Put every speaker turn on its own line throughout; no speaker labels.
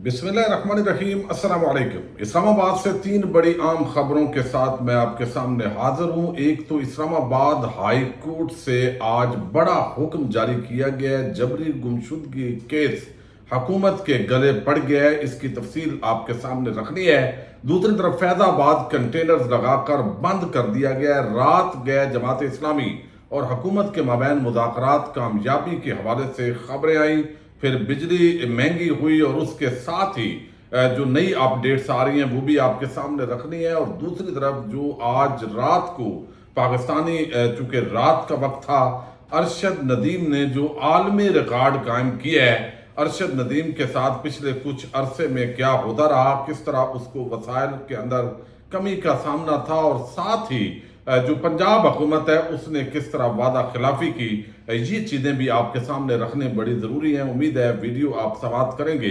बिस्मिल्लाह रहमान रहीम। अस्सलाम वालेकुम। इस्लामाबाद से तीन बड़ी आम खबरों के साथ मैं आपके सामने हाजिर हूँ। एक तो इस्लामाबाद हाई कोर्ट से आज बड़ा हुक्म जारी किया गया है, जबरी गुमशुदगी केस हुकूमत के गले पड़ गया है, इसकी तफसील आपके सामने रखनी है। दूसरी तरफ फैजाबाद कंटेनर्स लगाकर बंद कर दिया गया है। रात गए जमात इस्लामी और हुकूमत के माबैन मुज़ाकरात कामयाबी के हवाले से खबरें आई। फिर बिजली महंगी हुई और उसके साथ ही जो नई अपडेट्स आ रही हैं वो भी आपके सामने रखनी है। और दूसरी तरफ जो आज रात को पाकिस्तानी चूंकि रात का वक्त था, अरशद नदीम ने जो आलमी रिकॉर्ड कायम किया है, अरशद नदीम के साथ पिछले कुछ अरसे में क्या होता रहा, किस तरह उसको वसाइल के अंदर कमी का सामना था, और साथ ही जो पंजाब हुकूमत है उसने किस तरह वादा खिलाफी की, ये चीज़ें भी आपके सामने रखने बड़ी ज़रूरी हैं। उम्मीद है वीडियो आप समाप्त करेंगे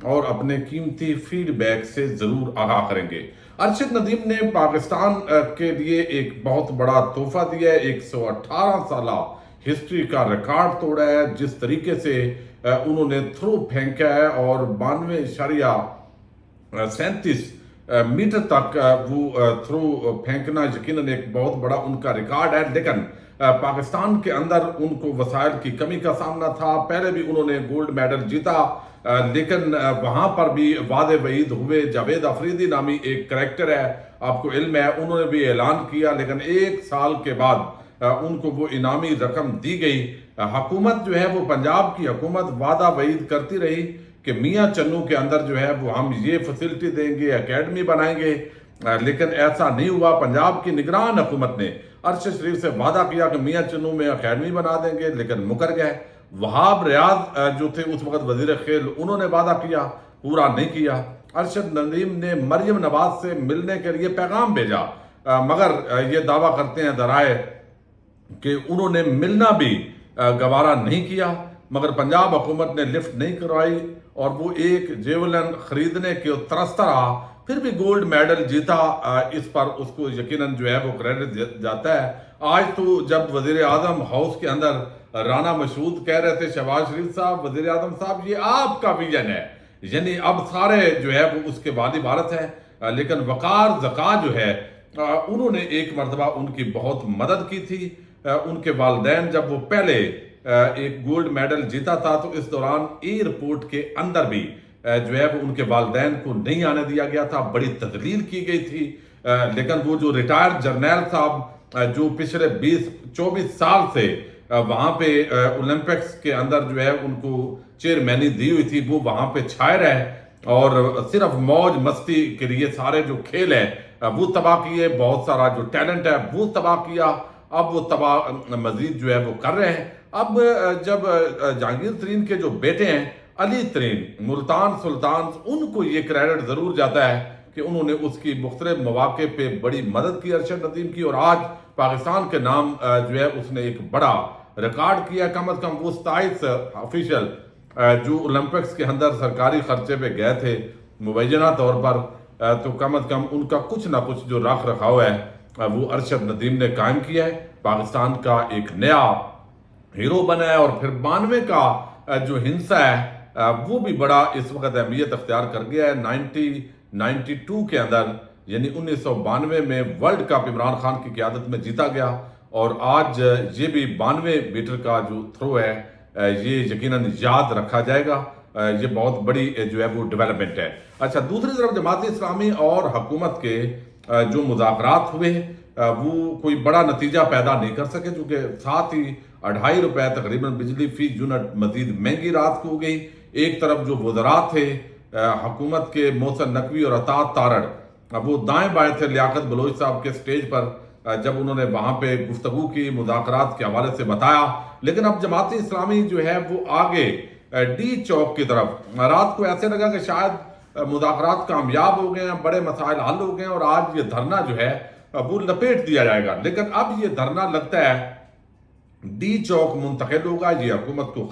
और अपने कीमती फीडबैक से ज़रूर आगाह करेंगे। अरशद नदीम ने पाकिस्तान के लिए एक बहुत बड़ा तोहफा दिया है। 118 साल हिस्ट्री का रिकॉर्ड तोड़ा है। जिस तरीके से उन्होंने थ्रो फेंका है और 92.37 मीटर तक वो थ्रो फेंकना यकीनन एक बहुत बड़ा उनका रिकॉर्ड है। लेकिन पाकिस्तान के अंदर उनको वसाइल की कमी का सामना था। पहले भी उन्होंने गोल्ड मेडल जीता, लेकिन वहां पर भी वादे वईद हुए। जावेद अफरीदी नामी एक करैक्टर है, आपको इल्म है, उन्होंने भी ऐलान किया, लेकिन एक साल के बाद उनको वो इनामी रकम दी गई। हुकूमत जो है वो पंजाब की हुकूमत वादा वईद करती रही कि मियाँ चन्नू के अंदर जो है वो हम ये फैसिलिटी देंगे, एकेडमी बनाएंगे, लेकिन ऐसा नहीं हुआ। पंजाब की निगरान हुकूमत ने अरशद शरीफ से वादा किया कि मियाँ चन्नू में एकेडमी बना देंगे, लेकिन मुकर गए। वहाब रियाज जो थे उस वक्त वजीर खेल, उन्होंने वादा किया, पूरा नहीं किया। अरशद नदीम ने मरियम नवाज से मिलने के लिए पैगाम भेजा, मगर ये दावा करते हैं दराए कि उन्होंने मिलना भी गवारा नहीं किया। मगर पंजाब हुकूमत ने लिफ्ट नहीं करवाई और वो एक जेवलन खरीदने के तरसता रहा, फिर भी गोल्ड मेडल जीता। इस पर उसको यकीनन जो है वो क्रेडिट जाता है। आज तो जब वजीर आजम हाउस के अंदर राना मशहूद कह रहे थे, शहबाज शरीफ साहब, वजीर आजम साहब, ये आपका विजन है, यानी अब सारे जो है वो उसके वाली भारत है। लेकिन वकार जका जो है उन्होंने एक मरतबा उनकी बहुत मदद की थी। उनके वालिदैन जब वो पहले एक गोल्ड मेडल जीता था तो इस दौरान एयरपोर्ट के अंदर भी जो है वो उनके वालिदैन को नहीं आने दिया गया था, बड़ी तजलील की गई थी। लेकिन वो जो रिटायर्ड जर्नैल साहब जो पिछले 20-24 साल से वहाँ पे ओलंपिक्स के अंदर जो है उनको चेयरमैनी दी हुई थी, वो वहाँ पे छाए रहे और सिर्फ मौज मस्ती के लिए सारे जो खेल है वो तबाह किए, बहुत सारा जो टैलेंट है वो तबाह किया। अब वो तबाह मजीद जो है वो कर रहे हैं। अब जब जहांगीर तरीन के जो बेटे हैं अली तरीन, मुल्तान सुल्तान, उनको ये क्रेडिट जरूर जाता है कि उन्होंने उसकी मुख्तलिफ मौके पे बड़ी मदद की अरशद नदीम की, और आज पाकिस्तान के नाम जो है उसने एक बड़ा रिकॉर्ड किया। कम अज कम वो 27 ऑफिशियल जो ओलंपिक्स के अंदर सरकारी खर्चे पे गए थे मुबैना तौर पर, तो कम अज कम उनका कुछ ना कुछ जो रख रखाव है वो अरशद नदीम ने कायम किया है। पाकिस्तान का एक नया हीरो बना है। और फिर 92 का जो हिंसा है वो भी बड़ा इस वक्त अहमियत अख्तियार कर गया है। 1992 के अंदर यानी 1992 में वर्ल्ड कप इमरान खान की क़यादत में जीता गया, और आज ये भी 92 मीटर का जो थ्रो है ये यकीनन याद रखा जाएगा। ये बहुत बड़ी जो है वो डेवलपमेंट है। अच्छा, दूसरी तरफ जमात इस्लामी और हुकूमत के जो मुज़ाकरात हुए वो कोई बड़ा नतीजा पैदा नहीं कर सके, क्योंकि साथ ही 2.5 रुपए तकरीबन बिजली फी यूनिट मजीद महंगी रात को हो गई। एक तरफ जो वज़रात थे हुकूमत के, मोहसिन नकवी और अतात तारड़, वो दाएं बाएं थे लियाकत बलोच साहब के स्टेज पर जब उन्होंने वहां पे गुफ्तगू की, मुज़ाकरात के हवाले से बताया। लेकिन अब जमात इस्लामी जो है वो आगे डी चौक की तरफ, रात को ऐसे लगा कि शायद मुज़ाकरात कामयाब हो गए हैं, बड़े मसाइल हल हो गए हैं और आज ये धरना जो है वो लपेट दिया जाएगा। लेकिन अब ये धरना लगता है डी चौक मुंतकिल होगा, ये हुकूमत को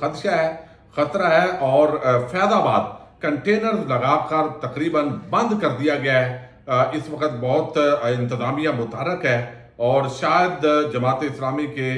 खतरा है। और फैजाबाद कंटेनर लगाकर तकरीबन बंद कर दिया गया है। इस वक्त बहुत इंतजामिया मुतहरक है और शायद जमात इस्लामी के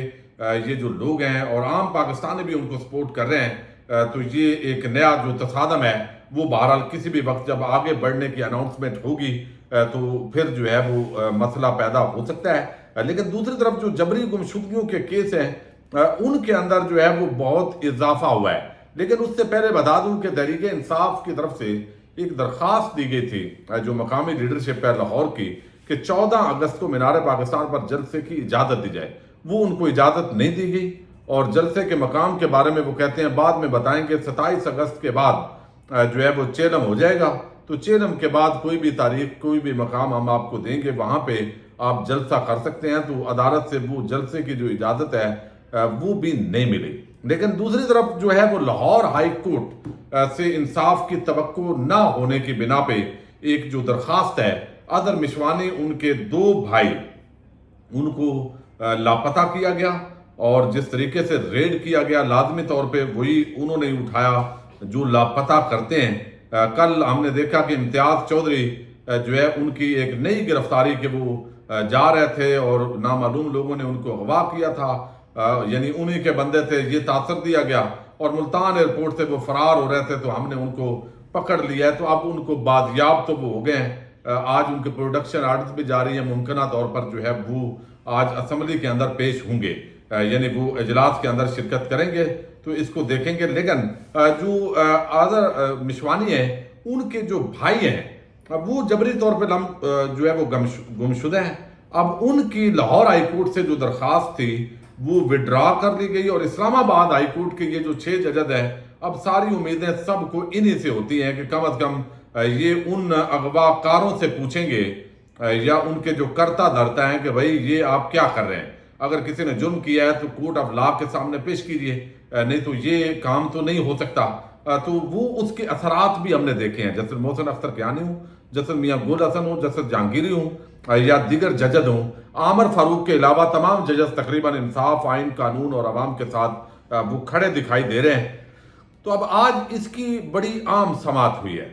ये जो लोग हैं और आम पाकिस्तानी भी उनको सपोर्ट कर रहे हैं, तो ये एक नया जो तसादम है وہ بہرحال کسی بھی وقت جب آگے بڑھنے کی اناؤنسمنٹ ہوگی تو پھر جو ہے وہ مسئلہ پیدا ہو سکتا ہے. لیکن دوسری طرف جو جبری گمشدگیوں کے کیس ہیں ان کے اندر جو ہے وہ بہت اضافہ ہوا ہے. لیکن اس سے پہلے بتا دوں کہ تحریک انصاف کی طرف سے ایک درخواست دی گئی تھی جو مقامی لیڈرشپ ہے لاہور کی کہ 14 اگست کو مینار پاکستان پر جلسے کی اجازت دی جائے. وہ ان کو اجازت نہیں دی گئی اور جلسے کے مقام کے بارے میں وہ کہتے ہیں بعد میں بتائیں گے. 27 اگست کے بعد جو ہے وہ چیلم ہو جائے گا تو چیلم کے بعد کوئی بھی تاریخ کوئی بھی مقام ہم آپ کو دیں گے, وہاں پہ آپ جلسہ کر سکتے ہیں. تو عدالت سے وہ جلسے کی جو اجازت ہے وہ بھی نہیں ملی. لیکن دوسری طرف جو ہے وہ لاہور ہائی کورٹ سے انصاف کی توقع نہ ہونے کی بنا پہ ایک جو درخواست ہے اظہر مشوانی ان کے 2 بھائی ان کو لاپتہ کیا گیا اور جس طریقے سے ریڈ کیا گیا لازمی طور پہ وہی انہوں نے اٹھایا جو لاپتہ کرتے ہیں. کل ہم نے دیکھا کہ امتیاز چودھری جو ہے ان کی ایک نئی گرفتاری کہ وہ جا رہے تھے اور نامعلوم لوگوں نے ان کو اغوا کیا تھا, یعنی انہی کے بندے تھے, یہ تاثر دیا گیا اور ملتان ایئرپورٹ سے وہ فرار ہو رہے تھے تو ہم نے ان کو پکڑ لیا ہے. تو اب ان کو بازیاب تو وہ ہو گئے ہیں, آج ان کے پروڈکشن آرڈرز بھی جاری ہیں, ممکنہ طور پر جو ہے وہ آج اسمبلی کے اندر پیش ہوں گے, یعنی وہ اجلاس کے اندر شرکت کریں گے تو اس کو دیکھیں گے. لیکن جو اظہر مشوانی ہیں ان کے جو بھائی ہیں وہ جبری طور پہ جو ہے وہ گمشدہ ہیں. اب ان کی لاہور ہائی کورٹ سے جو درخواست تھی وہ وڈرا کر لی گئی اور اسلام آباد ہائی کورٹ کے یہ جو 6 ججز ہیں اب ساری امیدیں سب کو انہی سے ہوتی ہیں کہ کم از کم یہ ان اغوا کاروں سے پوچھیں گے یا ان کے جو کرتا دھرتا ہیں کہ بھائی یہ آپ کیا کر رہے ہیں, اگر کسی نے جرم کیا ہے تو کورٹ آف لا کے سامنے پیش کیجئے, نہیں تو یہ کام تو نہیں ہو سکتا. تو وہ اس کے اثرات بھی ہم نے دیکھے ہیں, جیسے محسن اختر کیانی ہوں, جیسے میاں گل حسن ہوں, جیسے جہانگیری ہوں یا دیگر ججز ہوں, عامر فاروق کے علاوہ تمام ججز تقریباً انصاف, آئین, قانون اور عوام کے ساتھ وہ کھڑے دکھائی دے رہے ہیں. تو اب آج اس کی بڑی عام سماعت ہوئی ہے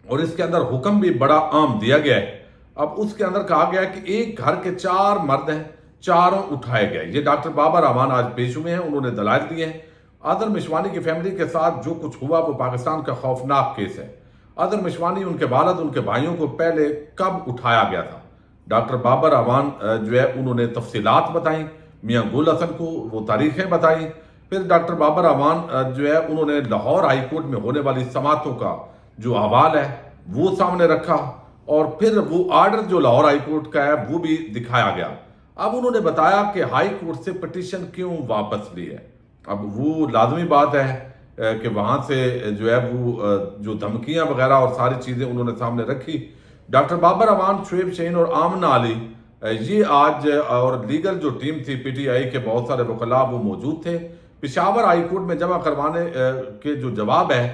اور اس کے اندر حکم بھی بڑا عام دیا گیا ہے. اب اس کے اندر کہا گیا ہے کہ ایک گھر کے 4 مرد ہیں, چاروں اٹھائے گئے. یہ ڈاکٹر بابر امان آج پیش ہوئے ہیں, انہوں نے دلائل دیے ہیں. اظہر مشوانی کی فیملی کے ساتھ جو کچھ ہوا وہ پاکستان کا خوفناک کیس ہے. اظہر مشوانی, ان کے والد, ان کے بھائیوں کو پہلے کب اٹھایا گیا تھا, ڈاکٹر بابر امان جو ہے انہوں نے تفصیلات بتائیں, میاں گل حسن کو وہ تاریخیں بتائیں, پھر ڈاکٹر بابر امان جو ہے انہوں نے لاہور ہائی کورٹ میں ہونے والی سماعتوں کا جو احوال ہے وہ سامنے رکھا اور پھر وہ آرڈر جو لاہور ہائی کورٹ کا ہے وہ بھی دکھایا گیا. اب انہوں نے بتایا کہ ہائی کورٹ سے پٹیشن کیوں واپس لی ہے. اب وہ لازمی بات ہے کہ وہاں سے جو ہے وہ جو دھمکیاں وغیرہ اور ساری چیزیں انہوں نے سامنے رکھی. ڈاکٹر بابر امان, شعیب شہین اور آمنہ علی یہ آج اور لیگل جو ٹیم تھی پی ٹی آئی کے بہت سارے وکلاء وہ موجود تھے. پشاور ہائی کورٹ میں جمع کروانے کے جو جواب ہے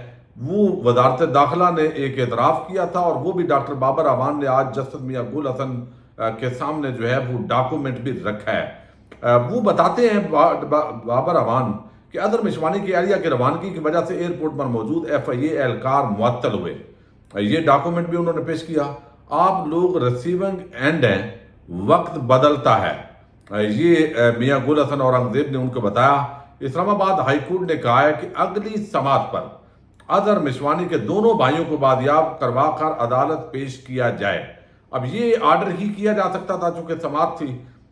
وہ وزارت داخلہ نے ایک اعتراف کیا تھا اور وہ بھی ڈاکٹر بابر امان نے آج جسٹس میاں گل حسن کے سامنے جو ہے وہ ڈاکومنٹ بھی رکھا ہے. وہ بتاتے ہیں بابر امان کہ اظہر مشوانی کی اہلیہ کی روانگی کی وجہ سے ایئرپورٹ پر موجود FIA اہلکار معطل ہوئے. یہ ڈاکومنٹ بھی انہوں نے پیش کیا. آپ لوگ ریسیونگ اینڈ ہیں, وقت بدلتا ہے. یہ میاں گل حسن اورنگزیب نے ان کو بتایا. اسلام آباد ہائی کورٹ نے کہا ہے کہ اگلی سماعت پر اظہر مشوانی کے دونوں بھائیوں کو بازیاب کروا کر عدالت پیش کیا جائے. اب یہ آرڈر ہی کیا جا سکتا تھا چونکہ سماعت تھی.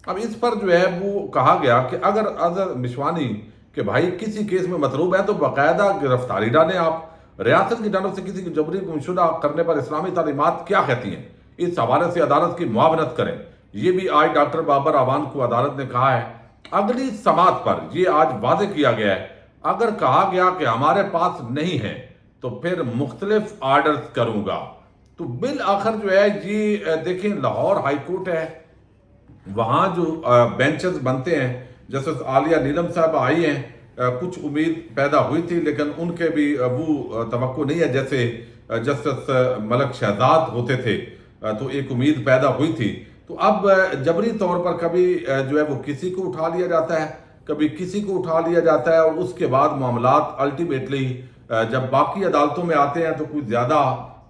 اب اس پر جو ہے وہ کہا گیا کہ اگر اظہر مشوانی کہ بھائی کسی کیس میں مطلوب ہے تو باقاعدہ گرفتاری ڈالیں. آپ ریاست کی جانب سے کسی کی جبری گمشدہ کرنے پر اسلامی تعلیمات کیا کہتی ہیں, اس حوالے سے عدالت کی معاونت کریں. یہ بھی آج ڈاکٹر بابر امان کو عدالت نے کہا ہے. اگلی سماعت پر یہ آج واضح کیا گیا ہے, اگر کہا گیا کہ ہمارے پاس نہیں ہے تو پھر مختلف آرڈرز کروں گا. تو بالآخر جو ہے یہ دیکھیں لاہور ہائی کورٹ ہے, وہاں جو بینچز بنتے ہیں, جسٹس عالیہ نیلم صاحب آئی ہیں, کچھ امید پیدا ہوئی تھی لیکن ان کے بھی وہ توقع نہیں ہے جیسے جسٹس ملک شہزاد ہوتے تھے تو ایک امید پیدا ہوئی تھی. تو اب جبری طور پر کبھی جو ہے وہ کسی کو اٹھا لیا جاتا ہے, کبھی کسی کو اٹھا لیا جاتا ہے اور اس کے بعد معاملات الٹیمیٹلی جب باقی عدالتوں میں آتے ہیں تو کچھ زیادہ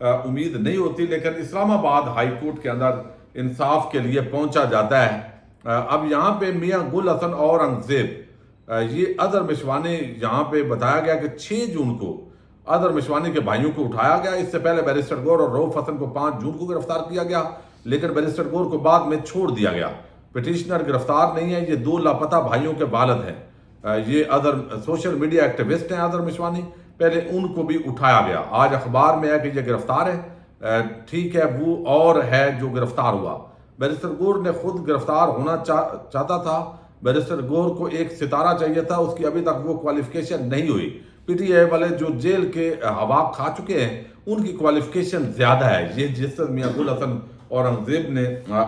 امید نہیں ہوتی. لیکن اسلام آباد ہائی کورٹ کے اندر انصاف کے لیے پہنچا جاتا ہے. اب یہاں پہ میاں گل حسن اورنگزیب, یہ اظہر مشوانی یہاں پہ بتایا گیا کہ 6 جون کو अदर मिशवानी के भाइयों को उठाया गया। इससे पहले बैरिस्टर गौर और रऊफ हसन को 5 जून को गिरफ्तार किया गया, लेकिन बैरिस्टर गौर को बाद में छोड़ दिया गया। पिटिशनर गिरफ्तार नहीं है, ये 2 लापता भाइयों के वालिद हैं। ये अदर सोशल मीडिया एक्टिविस्ट हैं अदर मिशवानी, पहले उनको भी उठाया गया। आज अखबार में है कि ये गिरफ्तार है। ठीक है, वो और है जो गिरफ्तार हुआ। बैरिस्टर गौर ने खुद गिरफ्तार होना चाहता था। बैरिस्टर गौर को एक सितारा चाहिए था, उसकी अभी तक वो क्वालिफिकेशन नहीं हुई। पीटीआई वाले जो जेल के हवा खा चुके हैं उनकी क्वालिफिकेशन ज्यादा है। ये जिस मियां गुल हसन औरंगजेब ने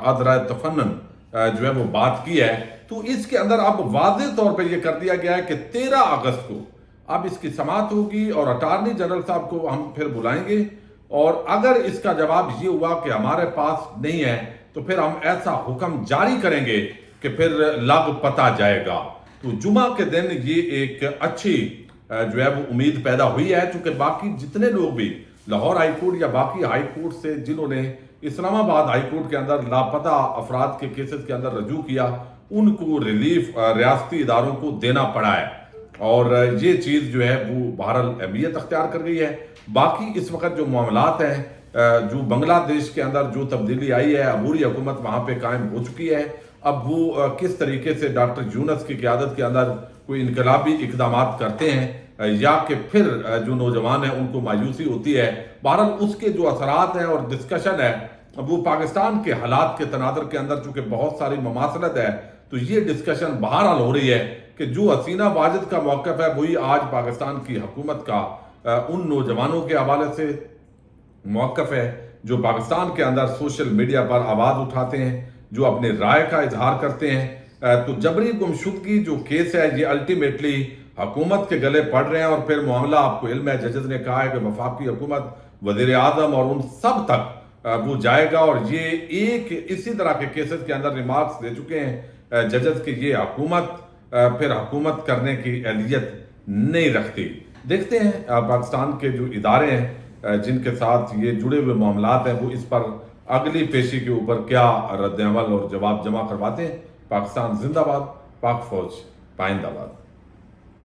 अदराय तफन्नन जो है वो बात की है, तो इसके अंदर अब वाज़ेह तौर पे ये कर दिया गया है कि 13 अगस्त को अब इसकी समाअत होगी और अटार्नी जनरल साहब को हम फिर बुलाएंगे, और अगर इसका जवाब ये हुआ कि हमारे पास नहीं है तो फिर हम ऐसा हुक्म जारी करेंगे कि फिर लग पता जाएगा। तो जुमा के दिन ये एक अच्छी जो है वो उम्मीद पैदा हुई है, क्योंकि बाकी जितने लोग भी लाहौर हाई कोर्ट या बाकी हाई कोर्ट से जिन्होंने इस्लामाबाद हाई कोर्ट के अंदर लापता अफराद के केसेस के अंदर रजू किया, उनको रिलीफ रियासती इदारों को देना पड़ा है, और ये चीज़ जो है वो बहरहाल अहमियत अख्तियार कर गई है। बाकी इस वक्त जो मामलात हैं, जो बांग्लादेश के अंदर जो तब्दीली आई है, अबूरी हुकूमत वहाँ पे कायम हो चुकी है। अब वो किस तरीके से डॉक्टर यूनुस की क़यादत के अंदर कोई इनकलाबी इकदाम करते हैं या कि फिर जो नौजवान हैं उनको मायूसी होती है, बहरहाल उसके जो असरात हैं और डिस्कशन है वो पाकिस्तान के हालात के तनादर के अंदर चूँकि बहुत सारी ममासलत है, तो ये डिस्कशन बहरहाल हो रही है कि जो हसीना वाजिद का मौक़िफ़ है वही आज पाकिस्तान की हुकूमत का उन नौजवानों के हवाले से मौक़िफ़ है जो पाकिस्तान के अंदर सोशल मीडिया पर आवाज़ उठाते हैं, जो अपने राय का इजहार करते हैं। तो जबरी गुमशुदगी जो केस है ये अल्टीमेटली हुकूमत के गले पड़ रहे हैं, और फिर मामला आपको इल्म है, जजेस ने कहा है कि वफाकी हुकूमत, वज़ीर आज़म और उन सब तक वो जाएगा, और ये एक इसी तरह के केसेस के अंदर रिमार्क्स दे चुके हैं जजेस कि ये हुकूमत फिर हुकूमत करने की अहलियत नहीं रखती। देखते हैं पाकिस्तान के जो इदारे हैं जिनके साथ ये जुड़े हुए मामलात हैं वो इस पर अगली पेशी के ऊपर क्या रद्द अमल और जवाब जमा करवाते हैं। पाकिस्तान जिंदाबाद, पाक फौज पाइंदाबाद।